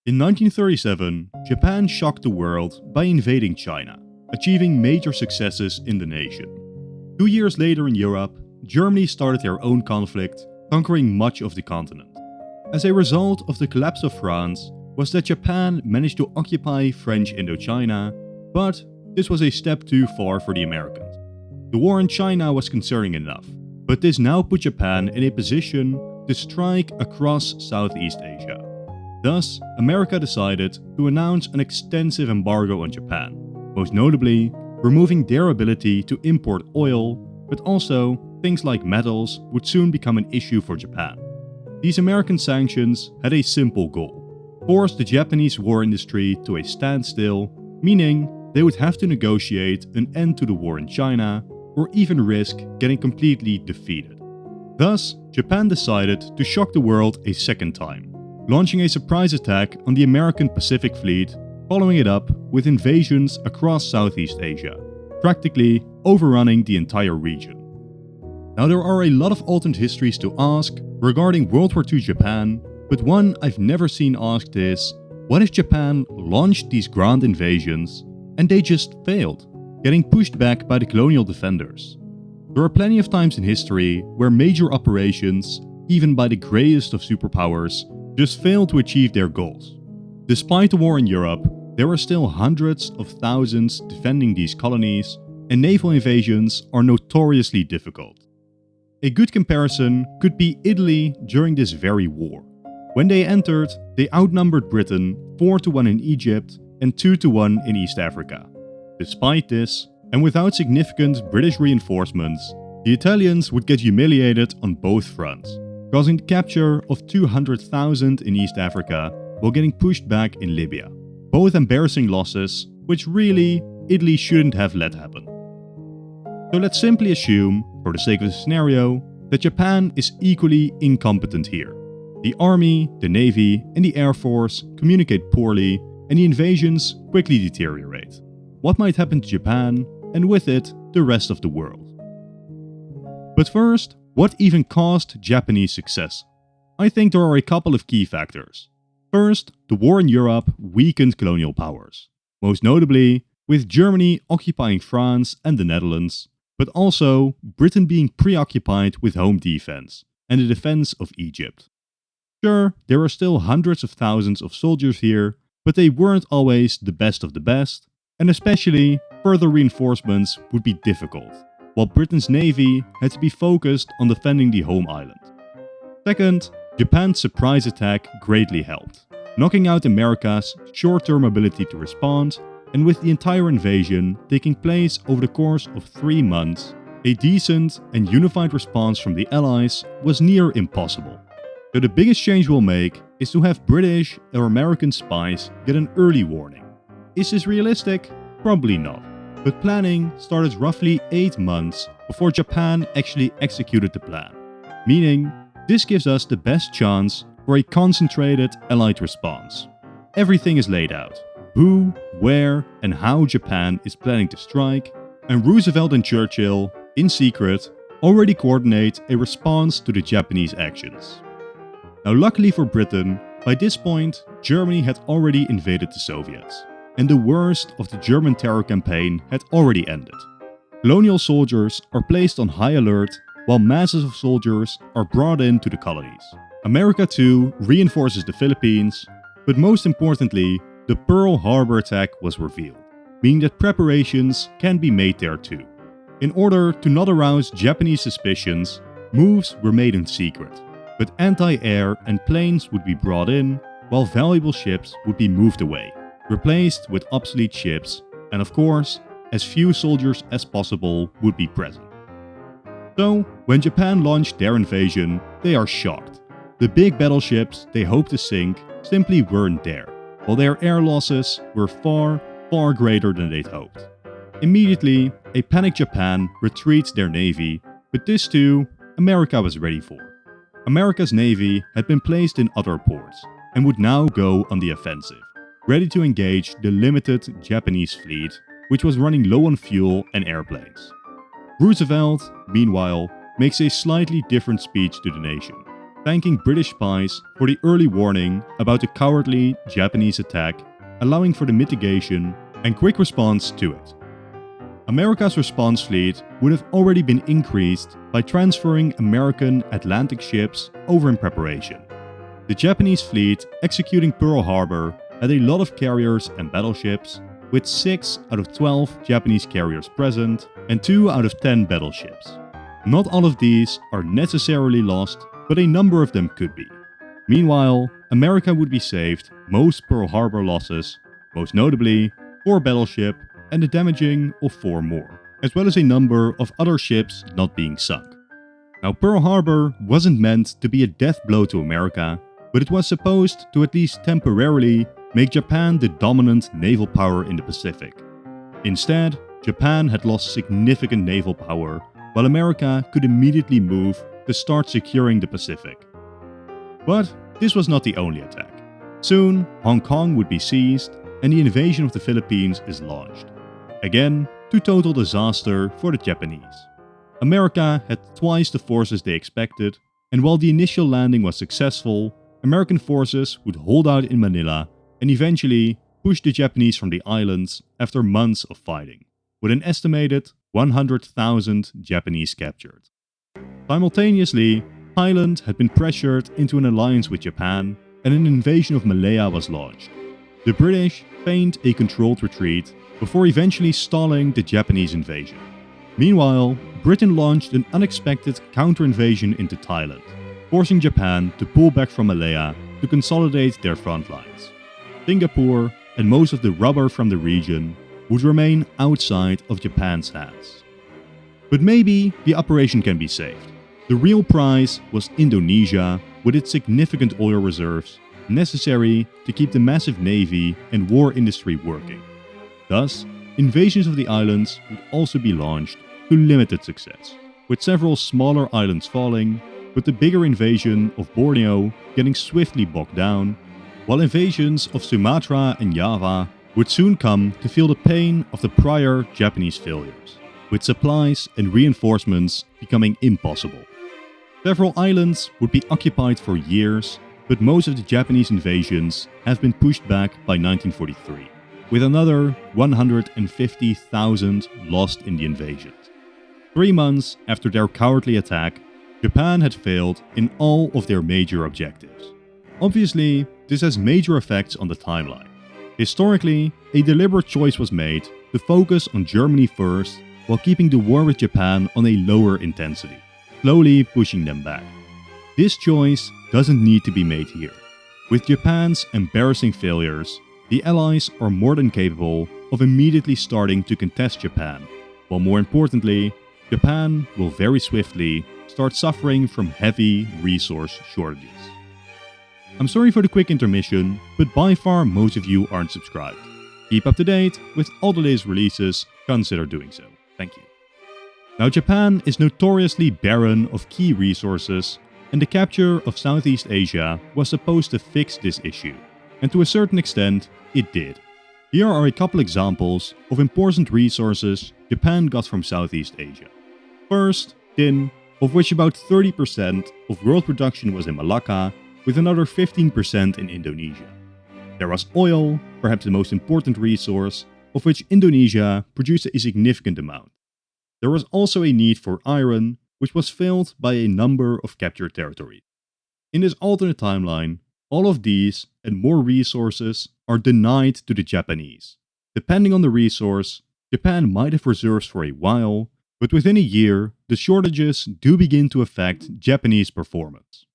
In 1937, Japan shocked the world by invading China, achieving major successes in the nation. 2 years later in Europe, Germany started their own conflict, conquering much of the continent. As a result of the collapse of France was that Japan managed to occupy French Indochina, but this was a step too far for the Americans. The war in China was concerning enough, but this now put Japan in a position to strike across Southeast Asia. Thus, America decided to announce an extensive embargo on Japan, most notably removing their ability to import oil, but also things like metals would soon become an issue for Japan. These American sanctions had a simple goal: force the Japanese war industry to a standstill, meaning they would have to negotiate an end to the war in China or even risk getting completely defeated. Thus, Japan decided to shock the world a second time, launching a surprise attack on the American Pacific Fleet, following it up with invasions across Southeast Asia, practically overrunning the entire region. Now, there are a lot of alternate histories to ask regarding World War II Japan, but one I've never seen asked is, what if Japan launched these grand invasions and they just failed, getting pushed back by the colonial defenders? There are plenty of times in history where major operations, even by the greatest of superpowers, just failed to achieve their goals. Despite the war in Europe, there are still hundreds of thousands defending these colonies, and naval invasions are notoriously difficult. A good comparison could be Italy during this very war. When they entered, they outnumbered Britain 4-1 in Egypt and 2-1 in East Africa. Despite this, and without significant British reinforcements, the Italians would get humiliated on both fronts, causing the capture of 200,000 in East Africa while getting pushed back in Libya. Both embarrassing losses, which really Italy shouldn't have let happen. So let's simply assume, for the sake of the scenario, that Japan is equally incompetent here. The army, the navy, and the air force communicate poorly, and the invasions quickly deteriorate. What might happen to Japan, and with it, the rest of the world? But first, what even caused Japanese success? I think there are a couple of key factors. First, the war in Europe weakened colonial powers, most notably with Germany occupying France and the Netherlands, but also Britain being preoccupied with home defense and the defense of Egypt. Sure, there are still hundreds of thousands of soldiers here, but they weren't always the best of the best, and especially further reinforcements would be difficult, while Britain's navy had to be focused on defending the home island. Second, Japan's surprise attack greatly helped, knocking out America's short-term ability to respond, and with the entire invasion taking place over the course of 3 months, a decent and unified response from the Allies was near impossible. So the biggest change we'll make is to have British or American spies get an early warning. Is this realistic? Probably not. But planning started roughly 8 months before Japan actually executed the plan. Meaning, this gives us the best chance for a concentrated Allied response. Everything is laid out. Who, where, and how Japan is planning to strike, and Roosevelt and Churchill, in secret, already coordinate a response to the Japanese actions. Now, luckily for Britain, by this point, Germany had already invaded the Soviets, and the worst of the German terror campaign had already ended. Colonial soldiers are placed on high alert, while masses of soldiers are brought into the colonies. America too reinforces the Philippines, but most importantly, the Pearl Harbor attack was revealed, meaning that preparations can be made there too. In order to not arouse Japanese suspicions, moves were made in secret, but anti-air and planes would be brought in, while valuable ships would be moved away, replaced with obsolete ships, and of course, as few soldiers as possible would be present. So, when Japan launched their invasion, they are shocked. The big battleships they hoped to sink simply weren't there, while their air losses were far, far greater than they'd hoped. Immediately, a panicked Japan retreats their navy, but this too, America was ready for. America's navy had been placed in other ports, and would now go on the offensive, ready to engage the limited Japanese fleet, which was running low on fuel and airplanes. Roosevelt, meanwhile, makes a slightly different speech to the nation. thanking British spies for the early warning about the cowardly Japanese attack, allowing for the mitigation and quick response to it. America's response fleet would have already been increased by transferring American Atlantic ships over in preparation. The Japanese fleet executing Pearl Harbor had a lot of carriers and battleships, with 6 out of 12 Japanese carriers present and 2 out of 10 battleships. Not all of these are necessarily lost, but a number of them could be. Meanwhile, America would be saved most Pearl Harbor losses, most notably 4 battleship and the damaging of 4 more, as well as a number of other ships not being sunk. Now, Pearl Harbor wasn't meant to be a death blow to America, but it was supposed to at least temporarily make Japan the dominant naval power in the Pacific. Instead, Japan had lost significant naval power, while America could immediately move to start securing the Pacific. But this was not the only attack. Soon, Hong Kong would be seized, and the invasion of the Philippines is launched. Again, to total disaster for the Japanese. America had twice the forces they expected, and while the initial landing was successful, American forces would hold out in Manila and eventually push the Japanese from the islands after months of fighting, with an estimated 100,000 Japanese captured. Simultaneously, Thailand had been pressured into an alliance with Japan, and an invasion of Malaya was launched. The British feigned a controlled retreat before eventually stalling the Japanese invasion. Meanwhile, Britain launched an unexpected counter-invasion into Thailand, forcing Japan to pull back from Malaya to consolidate their front lines. Singapore and most of the rubber from the region would remain outside of Japan's hands. But maybe the operation can be saved. The real prize was Indonesia, with its significant oil reserves necessary to keep the massive navy and war industry working. Thus, invasions of the islands would also be launched to limited success, with several smaller islands falling, but the bigger invasion of Borneo getting swiftly bogged down, while invasions of Sumatra and Java would soon come to feel the pain of the prior Japanese failures, with supplies and reinforcements becoming impossible. Several islands would be occupied for years, but most of the Japanese invasions have been pushed back by 1943, with another 150,000 lost in the invasions. 3 months after their cowardly attack, Japan had failed in all of their major objectives. Obviously, this has major effects on the timeline. Historically, a deliberate choice was made to focus on Germany first while keeping the war with Japan on a lower intensity, slowly pushing them back. This choice doesn't need to be made here. With Japan's embarrassing failures, the Allies are more than capable of immediately starting to contest Japan, while more importantly, Japan will very swiftly start suffering from heavy resource shortages. I'm sorry for the quick intermission, but by far most of you aren't subscribed. Keep up to date with all the latest releases, consider doing so. Thank you. Now, Japan is notoriously barren of key resources, and the capture of Southeast Asia was supposed to fix this issue, and to a certain extent, it did. Here are a couple examples of important resources Japan got from Southeast Asia. First, tin, of which about 30% of world production was in Malacca, with another 15% in Indonesia. There was oil, perhaps the most important resource, of which Indonesia produced a significant amount. There was also a need for iron, which was filled by a number of captured territories. In this alternate timeline, all of these and more resources are denied to the Japanese. Depending on the resource, Japan might have reserves for a while, but within a year, the shortages do begin to affect Japanese performance.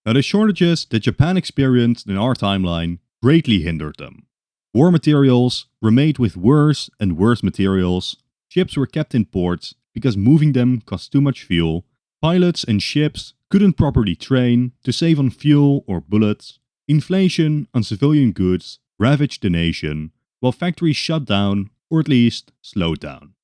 Now, the shortages that Japan experienced in our timeline greatly hindered them. War materials were made with worse and worse materials, ships were kept in ports because moving them cost too much fuel, pilots and ships couldn't properly train to save on fuel or bullets, inflation on civilian goods ravaged the nation, while factories shut down or at least slowed down.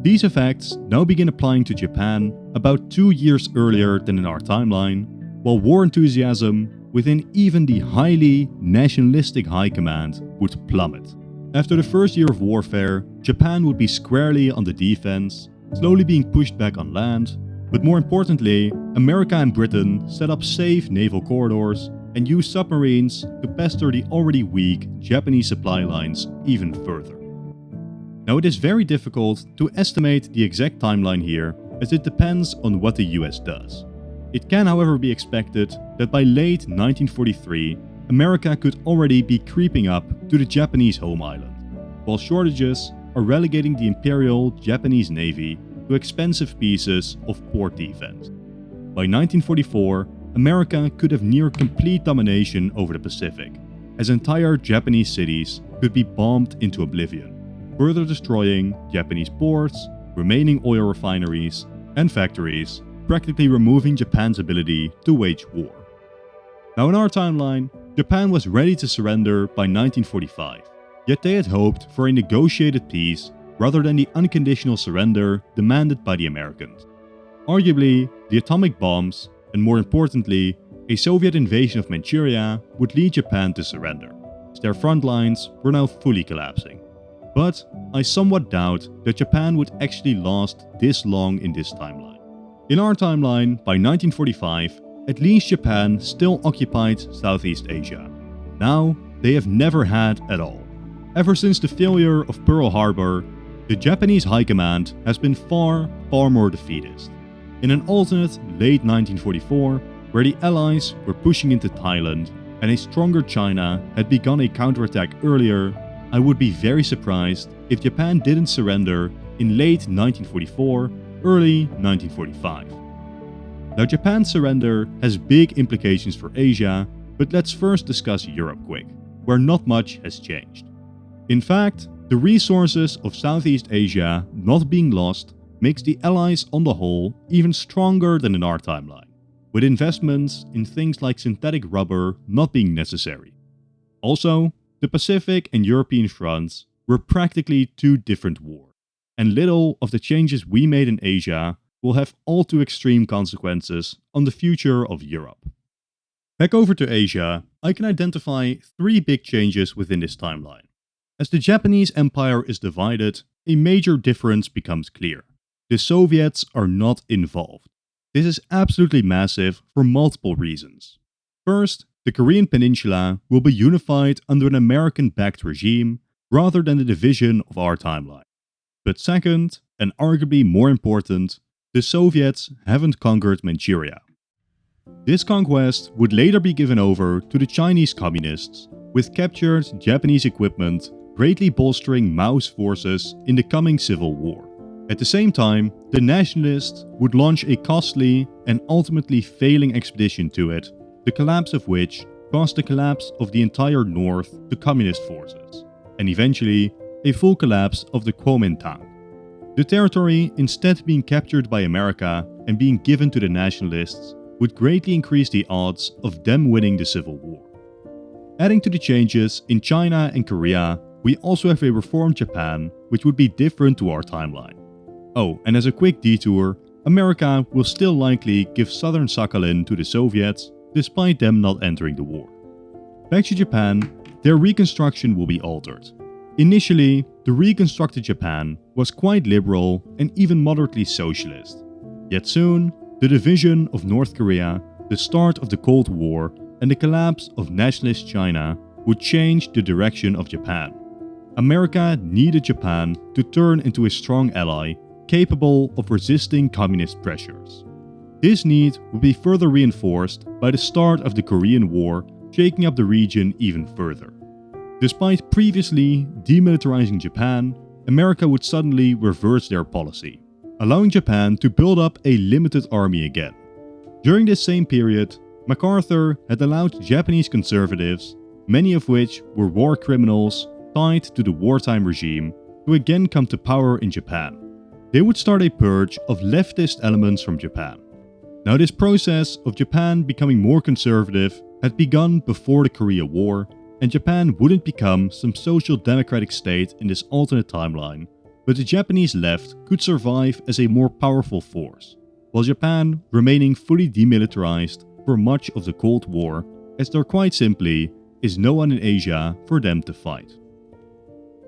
These effects now begin applying to Japan about 2 years earlier than in our timeline, while war enthusiasm within even the highly nationalistic high command would plummet. After the first year of warfare, Japan would be squarely on the defense, slowly being pushed back on land, But more importantly, America and Britain set up safe naval corridors and used submarines to pester the already weak Japanese supply lines even further. Now, it is very difficult to estimate the exact timeline here, as it depends on what the US does. It can, however, be expected that by late 1943, America could already be creeping up to the Japanese home island, while shortages are relegating the Imperial Japanese Navy to expensive pieces of port defense. By 1944, America could have near complete domination over the Pacific, as entire Japanese cities could be bombed into oblivion, further destroying Japanese ports, remaining oil refineries, and factories, practically removing Japan's ability to wage war. Now, in our timeline, Japan was ready to surrender by 1945, yet they had hoped for a negotiated peace rather than the unconditional surrender demanded by the Americans. Arguably, the atomic bombs, and more importantly, a Soviet invasion of Manchuria would lead Japan to surrender, as their front lines were now fully collapsing. But I somewhat doubt that Japan would actually last this long in this timeline. In our timeline, by 1945, at least Japan still occupied Southeast Asia. Now, they have never had at all. Ever since the failure of Pearl Harbor, the Japanese high command has been far more defeatist. In an alternate late 1944, where the Allies were pushing into Thailand and a stronger China had begun a counterattack earlier, I would be very surprised if Japan didn't surrender in late 1944, early 1945. Now, Japan's surrender has big implications for Asia, but let's first discuss Europe quick, where not much has changed. In fact, the resources of Southeast Asia not being lost makes the Allies on the whole even stronger than in our timeline, with investments in things like synthetic rubber not being necessary. Also, the Pacific and European fronts were practically two different wars, and little of the changes we made in Asia will have all too extreme consequences on the future of Europe. Back over to Asia, I can identify three big changes within this timeline. As the Japanese Empire is divided, a major difference becomes clear. The Soviets are not involved. This is absolutely massive for multiple reasons. First, the Korean Peninsula will be unified under an American-backed regime rather than the division of our timeline. But second, and arguably more important, the Soviets haven't conquered Manchuria. This conquest would later be given over to the Chinese Communists, with captured Japanese equipment greatly bolstering Mao's forces in the coming civil war. At the same time, the Nationalists would launch a costly and ultimately failing expedition to it, the collapse of which caused the collapse of the entire North to Communist forces, and eventually a full collapse of the Kuomintang. The territory, instead being captured by America and being given to the Nationalists, would greatly increase the odds of them winning the Civil War. Adding to the changes in China and Korea, we also have a reformed Japan, which would be different to our timeline. Oh, and as a quick detour, America will still likely give southern Sakhalin to the Soviets, despite them not entering the war. Back to Japan, their reconstruction will be altered. Initially, the reconstructed Japan was quite liberal and even moderately socialist. Yet soon, the division of North Korea, the start of the Cold War, and the collapse of Nationalist China would change the direction of Japan. America needed Japan to turn into a strong ally capable of resisting communist pressures. This need would be further reinforced by the start of the Korean War, shaking up the region even further. Despite previously demilitarizing Japan, America would suddenly reverse their policy, allowing Japan to build up a limited army again. During this same period, MacArthur had allowed Japanese conservatives, many of which were war criminals tied to the wartime regime, to again come to power in Japan. They would start a purge of leftist elements from Japan. Now, this process of Japan becoming more conservative had begun before the Korea War, and Japan wouldn't become some social democratic state in this alternate timeline, but the Japanese left could survive as a more powerful force, while Japan remaining fully demilitarized for much of the Cold War, as there quite simply is no one in Asia for them to fight.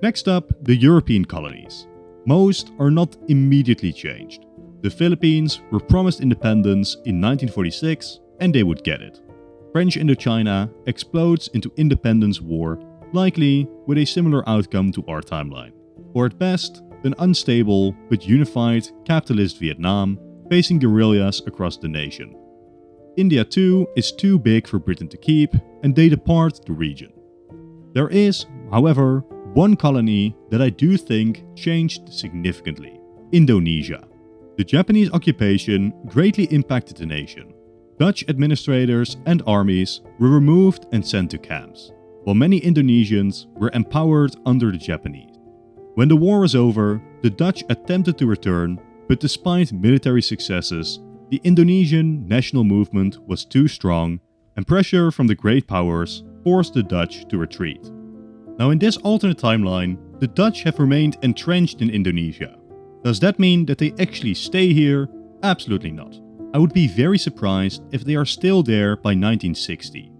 Next up, the European colonies. Most are not immediately changed. The Philippines were promised independence in 1946 and they would get it. French Indochina explodes into independence war, likely with a similar outcome to our timeline. Or at best, an unstable but unified capitalist Vietnam facing guerrillas across the nation. India too is too big for Britain to keep and they depart the region. There is, however, one colony that I do think changed significantly: Indonesia. The Japanese occupation greatly impacted the nation. Dutch administrators and armies were removed and sent to camps, while many Indonesians were empowered under the Japanese. When the war was over, the Dutch attempted to return, but despite military successes, the Indonesian national movement was too strong, and pressure from the great powers forced the Dutch to retreat. Now in this alternate timeline, the Dutch have remained entrenched in Indonesia. Does that mean that they actually stay here? Absolutely not. I would be very surprised if they are still there by 1960.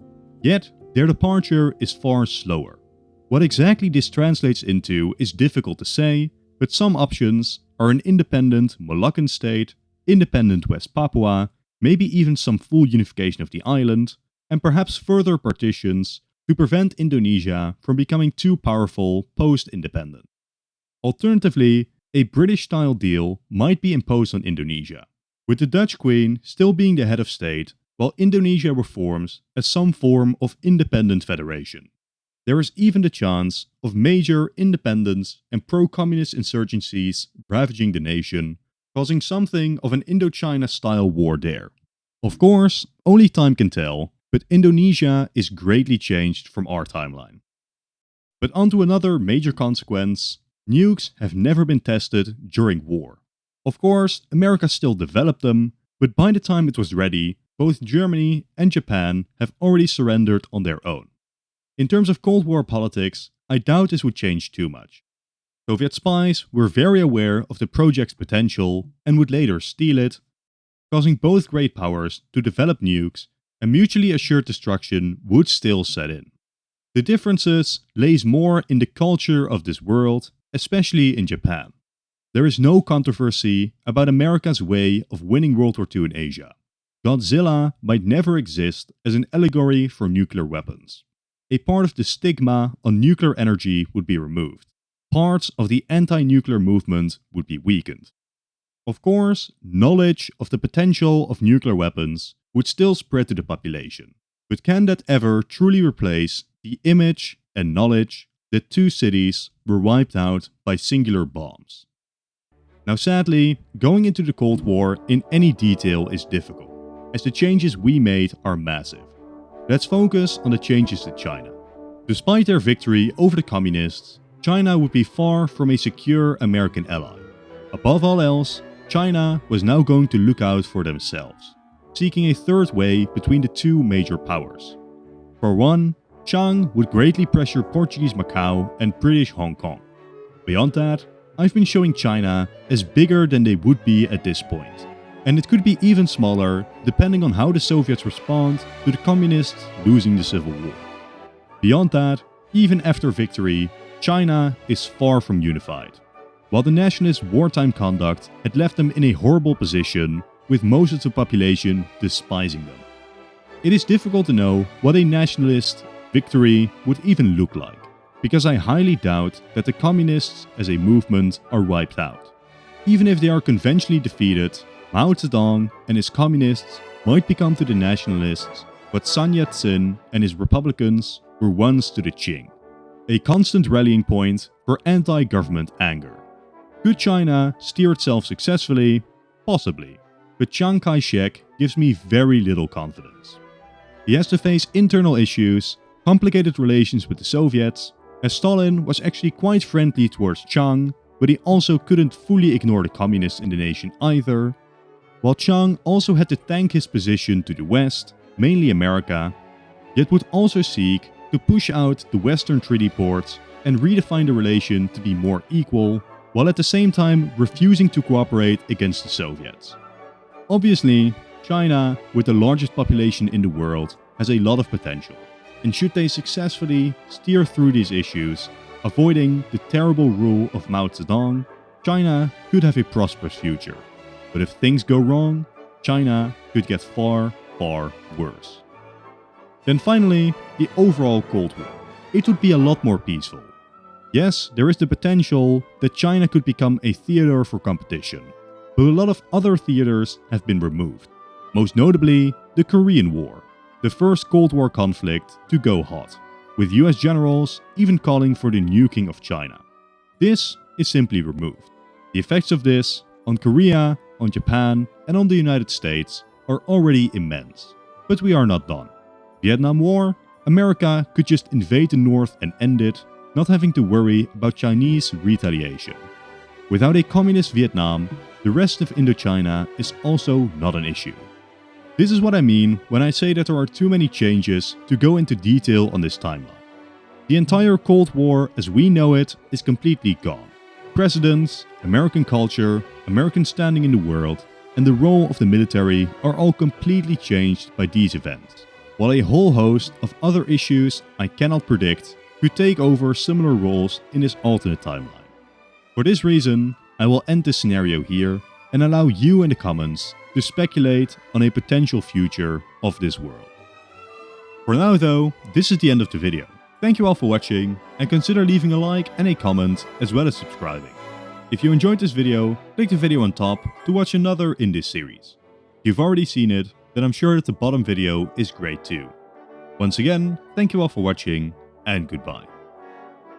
Yet, their departure is far slower. What exactly this translates into is difficult to say, but some options are an independent Moluccan state, independent West Papua, maybe even some full unification of the island, and perhaps further partitions to prevent Indonesia from becoming too powerful post-independence. Alternatively, a British-style deal might be imposed on Indonesia, with the Dutch Queen still being the head of state, while Indonesia reforms as some form of independent federation. There is even the chance of major independence and pro-communist insurgencies ravaging the nation, causing something of an Indochina-style war there. Of course, only time can tell, but Indonesia is greatly changed from our timeline. But onto another major consequence: nukes have never been tested during war. Of course, America still developed them, but by the time it was ready, both Germany and Japan have already surrendered on their own. In terms of Cold War politics, I doubt this would change too much. Soviet spies were very aware of the project's potential and would later steal it, causing both great powers to develop nukes, and mutually assured destruction would still set in. The differences lays more in the culture of this world, especially in Japan. There is no controversy about America's way of winning World War II in Asia. Godzilla might never exist as an allegory for nuclear weapons. A part of the stigma on nuclear energy would be removed. Parts of the anti-nuclear movement would be weakened. Of course, knowledge of the potential of nuclear weapons would still spread to the population. But can that ever truly replace the image and knowledge that two cities were wiped out by singular bombs? Now sadly, going into the Cold War in any detail is difficult, as the changes we made are massive. Let's focus on the changes to China. Despite their victory over the communists, China would be far from a secure American ally. Above all else, China was now going to look out for themselves, seeking a third way between the two major powers. For one, Chiang would greatly pressure Portuguese Macau and British Hong Kong. Beyond that, I've been showing China as bigger than they would be at this point. And it could be even smaller depending on how the Soviets respond to the communists losing the Civil War. Beyond that, even after victory, China is far from unified. While the nationalists' wartime conduct had left them in a horrible position, with most of the population despising them. It is difficult to know what a nationalist victory would even look like, because I highly doubt that the communists as a movement are wiped out. Even if they are conventionally defeated, Mao Zedong and his communists might become to the nationalists what Sun Yat-sen and his republicans were once to the Qing. A constant rallying point for anti-government anger. Could China steer itself successfully? Possibly, but Chiang Kai-shek gives me very little confidence. He has to face internal issues, complicated relations with the Soviets, as Stalin was actually quite friendly towards Chiang, but he also couldn't fully ignore the communists in the nation either, while Chiang also had to tank his position to the West, mainly America, yet would also seek to push out the Western treaty ports and redefine the relation to be more equal, while at the same time refusing to cooperate against the Soviets. Obviously, China, with the largest population in the world, has a lot of potential, and should they successfully steer through these issues, avoiding the terrible rule of Mao Zedong, China could have a prosperous future. But if things go wrong, China could get far, far worse. Then finally, the overall Cold War. It would be a lot more peaceful. Yes, there is the potential that China could become a theater for competition, but a lot of other theaters have been removed. Most notably, the Korean War, the first Cold War conflict to go hot, with US generals even calling for the nuking of China. This is simply removed. The effects of this on Korea, on Japan, and on the United States are already immense. But we are not done. Vietnam War, America could just invade the North and end it, not having to worry about Chinese retaliation. Without a communist Vietnam, the rest of Indochina is also not an issue. This is what I mean when I say that there are too many changes to go into detail on this timeline. The entire Cold War as we know it is completely gone. Presidents, American culture, American standing in the world, and the role of the military are all completely changed by these events, while a whole host of other issues I cannot predict could take over similar roles in this alternate timeline. For this reason, I will end this scenario here and allow you in the comments to speculate on a potential future of this world. For now though, this is the end of the video. Thank you all for watching, and consider leaving a like and a comment as well as subscribing. If you enjoyed this video, click the video on top to watch another in this series. If you've already seen it, then I'm sure that the bottom video is great too. Once again, thank you all for watching, and goodbye.